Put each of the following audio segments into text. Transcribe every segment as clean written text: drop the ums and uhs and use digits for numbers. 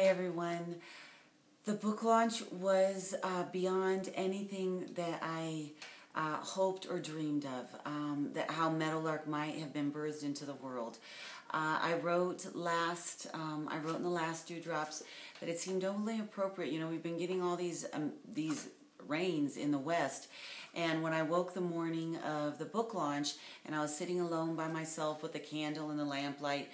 everyone. The book launch was beyond anything that I hoped or dreamed of, that how Meadowlark might have been birthed into the world. I wrote in the last dewdrops that it seemed only appropriate. You know, we've been getting all these rains in the West, and when I woke the morning of the book launch and I was sitting alone by myself with a candle and the lamplight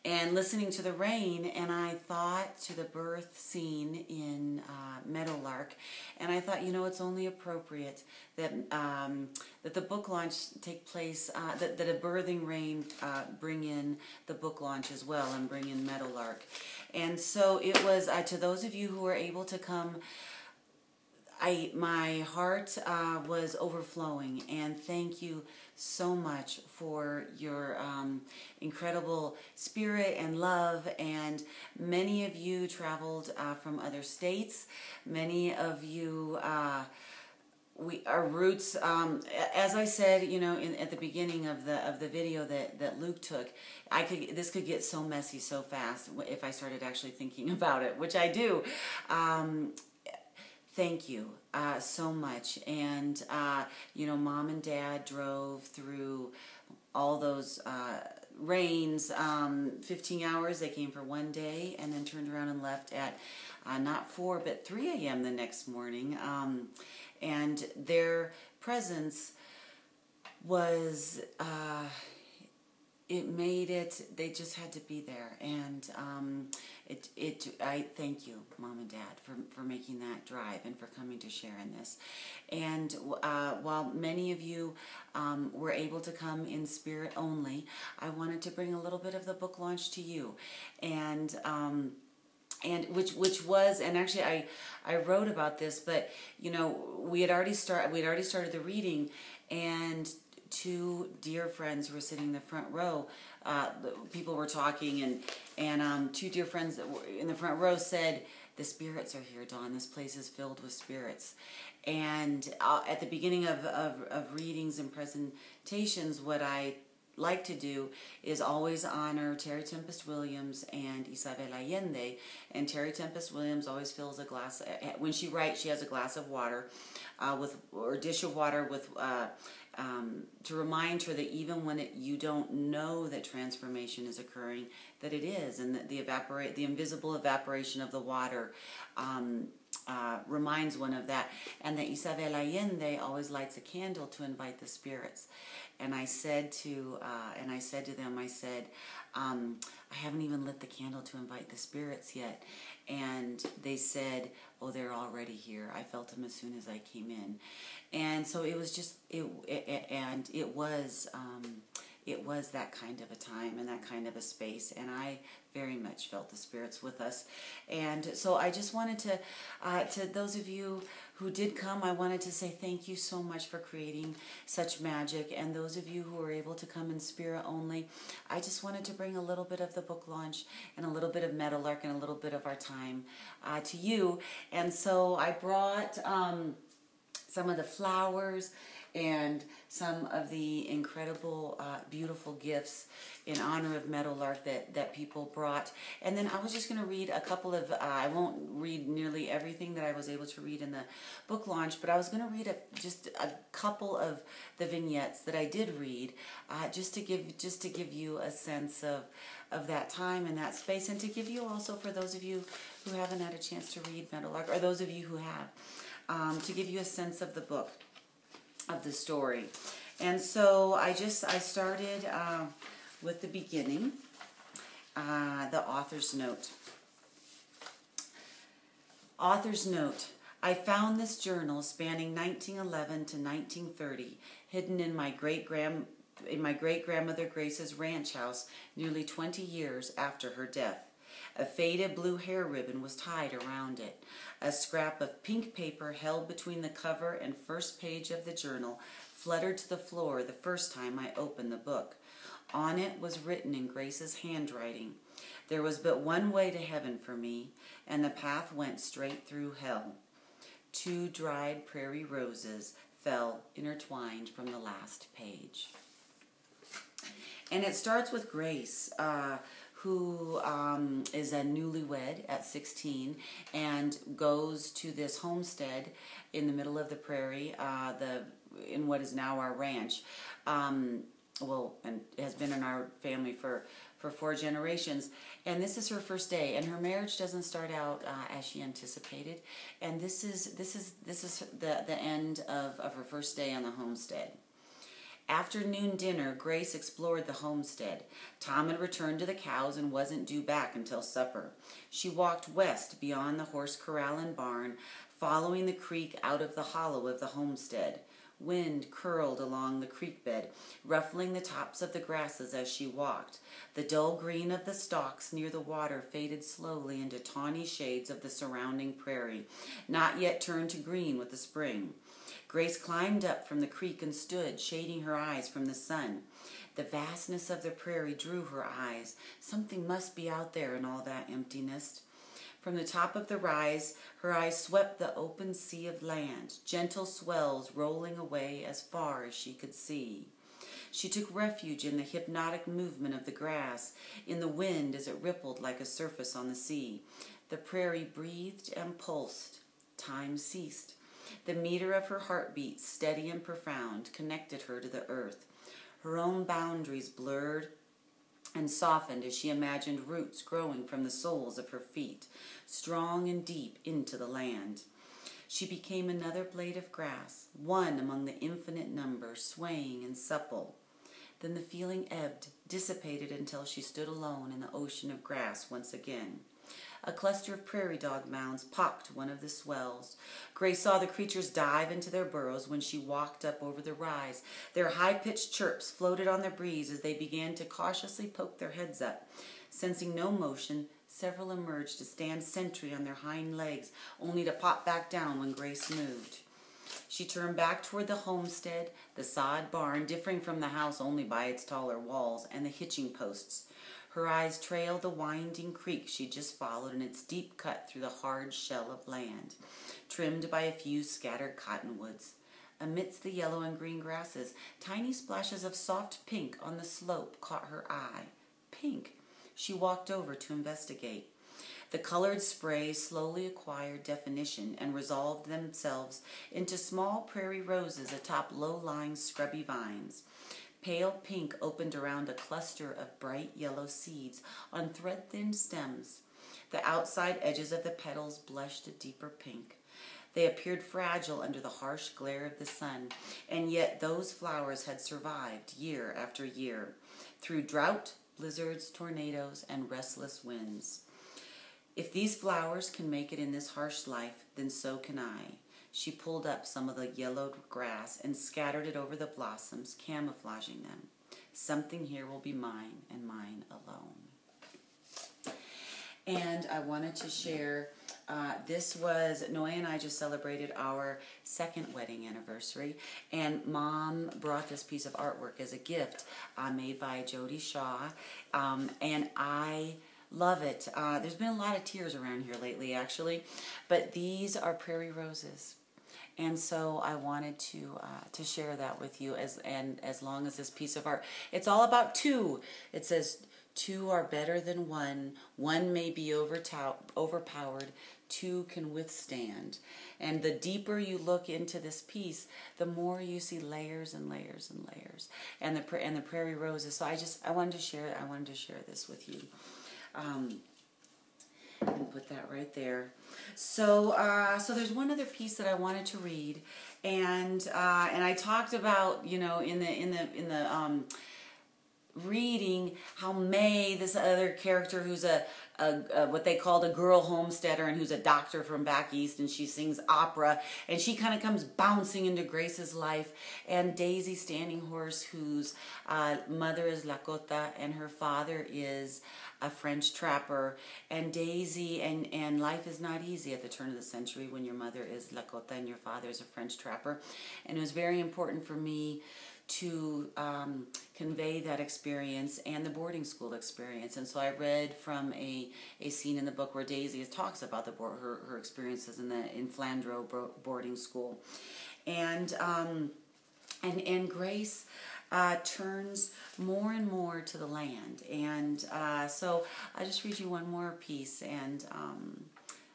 and listening to the rain, and I thought to the birth scene in Meadowlark, and I thought, you know, it's only appropriate that that the book launch take place, that a birthing rain bring in the book launch as well and bring in Meadowlark. And so it was, to those of you who were able to come, my heart was overflowing, and thank you so much for your incredible spirit and love. And many of you traveled from other states. Many of you, our roots, as I said, you know, at the beginning of the video that Luke took, this could get so messy so fast if I started actually thinking about it, which I do. Thank you so much. And, you know, Mom and Dad drove through all those rains, 15 hours. They came for one day and then turned around and left at not 4 but 3 a.m. the next morning. And their presence was... it made it, they just had to be there. And I thank you, Mom and Dad, for making that drive and for coming to share in this. And while many of you were able to come in spirit only, I wanted to bring a little bit of the book launch to you. And which was, and actually I wrote about this, but you know, we'd already started the reading, and two dear friends who were sitting in the front row, people were talking, and two dear friends that were in the front row said, "The spirits are here, Dawn. This place is filled with spirits." And at the beginning of readings and presentations, what I like to do is always honor Terry Tempest Williams and Isabel Allende. And Terry Tempest Williams always fills a glass, when she writes, she has a glass of water, or dish of water with, to remind her that even when you don't know that transformation is occurring, that it is, and that the invisible evaporation of the water reminds one of that. And that Isabel Allende always lights a candle to invite the spirits. And I said to them, I said, I haven't even lit the candle to invite the spirits yet. And they said, oh, they're already here. I felt them as soon as I came in. And so it was just, it was that kind of a time and that kind of a space, and I very much felt the spirits with us. And so I just wanted to those of you who did come, I wanted to say thank you so much for creating such magic. And those of you who were able to come in spirit only, I just wanted to bring a little bit of the book launch and a little bit of Meadowlark and a little bit of our time to you. And so I brought some of the flowers and some of the incredible, beautiful gifts in honor of Meadowlark that people brought. And then I was just going to read a couple of, I won't read nearly everything that I was able to read in the book launch, but I was going to read just a couple of the vignettes that I did read, just to give you a sense of that time and that space, and to give you also, for those of you who haven't had a chance to read Meadowlark, or those of you who have, to give you a sense of the book, of the story. And so I started with the beginning, the author's note. Author's note. I found this journal spanning 1911 to 1930, hidden in my great-grandmother Grace's ranch house nearly 20 years after her death. A faded blue hair ribbon was tied around it. A scrap of pink paper held between the cover and first page of the journal fluttered to the floor the first time I opened the book. On it was written in Grace's handwriting, "There was but one way to heaven for me, and the path went straight through hell." 2 dried prairie roses fell intertwined from the last page. And it starts with Grace, who is a newlywed at 16 and goes to this homestead in the middle of the prairie, in what is now our ranch. And has been in our family for 4 generations. And this is her first day, and her marriage doesn't start out as she anticipated. And this is the end of her first day on the homestead. After noon dinner, Grace explored the homestead. Tom had returned to the cows and wasn't due back until supper. She walked west beyond the horse corral and barn, following the creek out of the hollow of the homestead. Wind curled along the creek bed, ruffling the tops of the grasses as she walked. The dull green of the stalks near the water faded slowly into tawny shades of the surrounding prairie, not yet turned to green with the spring. Grace climbed up from the creek and stood, shading her eyes from the sun. The vastness of the prairie drew her eyes. Something must be out there in all that emptiness. From the top of the rise, her eyes swept the open sea of land, gentle swells rolling away as far as she could see. She took refuge in the hypnotic movement of the grass, in the wind as it rippled like a surface on the sea. The prairie breathed and pulsed. Time ceased. The meter of her heartbeat, steady and profound, connected her to the earth. Her own boundaries blurred and softened as she imagined roots growing from the soles of her feet, strong and deep into the land. She became another blade of grass, one among the infinite number, swaying and supple. Then the feeling ebbed, dissipated until she stood alone in the ocean of grass once again. A cluster of prairie dog mounds pocked one of the swells. Grace saw the creatures dive into their burrows when she walked up over the rise. Their high-pitched chirps floated on the breeze as they began to cautiously poke their heads up. Sensing no motion, several emerged to stand sentry on their hind legs, only to pop back down when Grace moved. She turned back toward the homestead, the sod barn differing from the house only by its taller walls, and the hitching posts. Her eyes trailed the winding creek she'd just followed in its deep cut through the hard shell of land, trimmed by a few scattered cottonwoods. Amidst the yellow and green grasses, tiny splashes of soft pink on the slope caught her eye. Pink. She walked over to investigate. The colored sprays slowly acquired definition and resolved themselves into small prairie roses atop low-lying scrubby vines. Pale pink opened around a cluster of bright yellow seeds on thread-thin stems. The outside edges of the petals blushed a deeper pink. They appeared fragile under the harsh glare of the sun, and yet those flowers had survived year after year, through drought, blizzards, tornadoes, and restless winds. If these flowers can make it in this harsh life, then so can I. She pulled up some of the yellowed grass and scattered it over the blossoms, camouflaging them. Something here will be mine and mine alone. And I wanted to share, Noe and I just celebrated our 2nd wedding anniversary, and Mom brought this piece of artwork as a gift made by Jody Shaw, and I love it. There's been a lot of tears around here lately, actually, but these are prairie roses. And so I wanted to share that with you as long as this piece of art. It's all about 2. It says 2 are better than 1. 1 may be overpowered. 2 can withstand. And the deeper you look into this piece, the more you see layers and layers and layers. And the prairie roses. So I wanted to share this with you. And put that right there. So there's one other piece that I wanted to read, and I talked about, in the reading how May, this other character who's a what they called a girl homesteader and who's a doctor from back east, and she sings opera, and she kind of comes bouncing into Grace's life. And Daisy Standing Horse, whose mother is Lakota and her father is a French trapper, and Daisy, and life is not easy at the turn of the century when your mother is Lakota and your father is a French trapper. And it was very important for me to convey that experience and the boarding school experience. And so I read from a scene in the book where Daisy talks about her experiences in Flandreau boarding school. And Grace, turns more and more to the land. And so I'll just read you one more piece and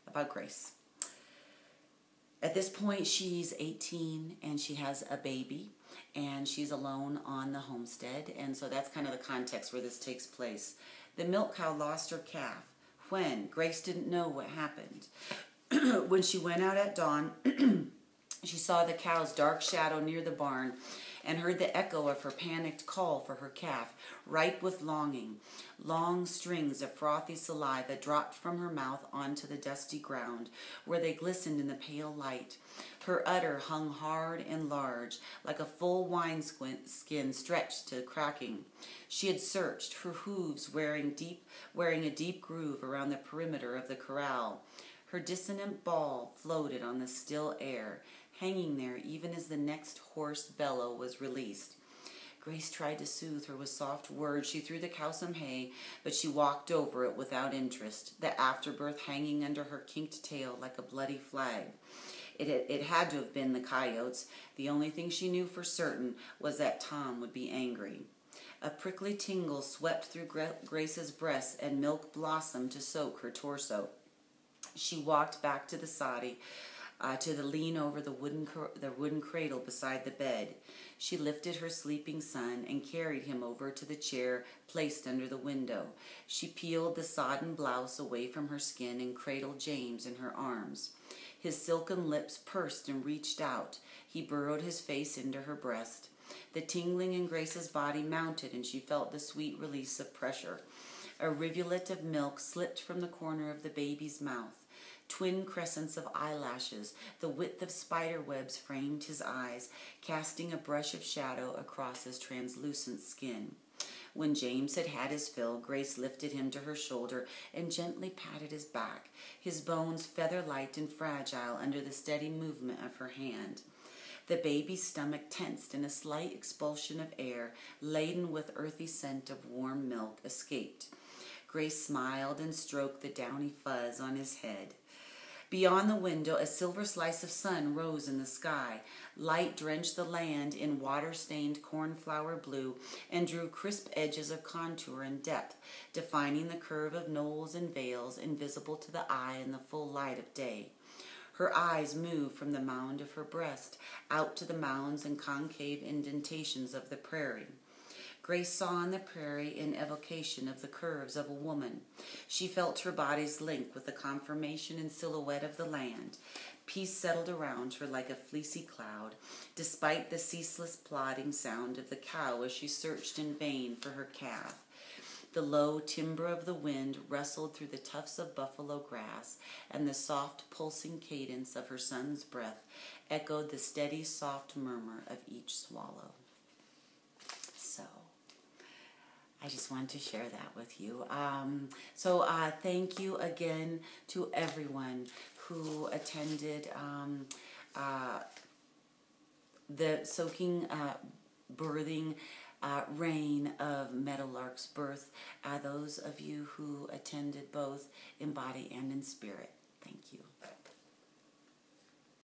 about Grace. At this point, she's 18 and she has a baby, and she's alone on the homestead. And so that's kind of the context where this takes place. The milk cow lost her calf. When? Grace didn't know what happened. When she went out at dawn, she saw the cow's dark shadow near the barn and heard the echo of her panicked call for her calf, ripe with longing. Long strings of frothy saliva dropped from her mouth onto the dusty ground, where they glistened in the pale light. Her udder hung hard and large, like a full wineskin stretched to cracking. She had searched, her hooves wearing a deep groove around the perimeter of the corral. Her dissonant bawl floated on the still air, hanging there even as the next hoarse bellow was released. Grace tried to soothe her with soft words. She threw the cow some hay, but she walked over it without interest, the afterbirth hanging under her kinked tail like a bloody flag. It had to have been the coyotes. The only thing she knew for certain was that Tom would be angry. A prickly tingle swept through Grace's breast, and milk blossomed to soak her torso. She walked back to the soddy, to lean over the wooden cradle beside the bed. She lifted her sleeping son and carried him over to the chair placed under the window. She peeled the sodden blouse away from her skin and cradled James in her arms. His silken lips pursed and reached out. He burrowed his face into her breast. The tingling in Grace's body mounted, and she felt the sweet release of pressure. A rivulet of milk slipped from the corner of the baby's mouth. Twin crescents of eyelashes, the width of spider webs, framed his eyes, casting a brush of shadow across his translucent skin. When James had had his fill, Grace lifted him to her shoulder and gently patted his back, his bones feather-light and fragile under the steady movement of her hand. The baby's stomach tensed, and a slight expulsion of air, laden with earthy scent of warm milk, escaped. Grace smiled and stroked the downy fuzz on his head. Beyond the window, a silver slice of sun rose in the sky. Light drenched the land in water-stained cornflower blue and drew crisp edges of contour and depth, defining the curve of knolls and vales invisible to the eye in the full light of day. Her eyes moved from the mound of her breast out to the mounds and concave indentations of the prairie. Grace saw on the prairie an evocation of the curves of a woman. She felt her body's link with the conformation and silhouette of the land. Peace settled around her like a fleecy cloud, despite the ceaseless plodding sound of the cow as she searched in vain for her calf. The low timbre of the wind rustled through the tufts of buffalo grass, and the soft, pulsing cadence of her son's breath echoed the steady, soft murmur of each swallow. So, I just wanted to share that with you. Thank you again to everyone who attended the soaking, birthing, reign of Meadowlark's birth. Those of you who attended both in body and in spirit, thank you.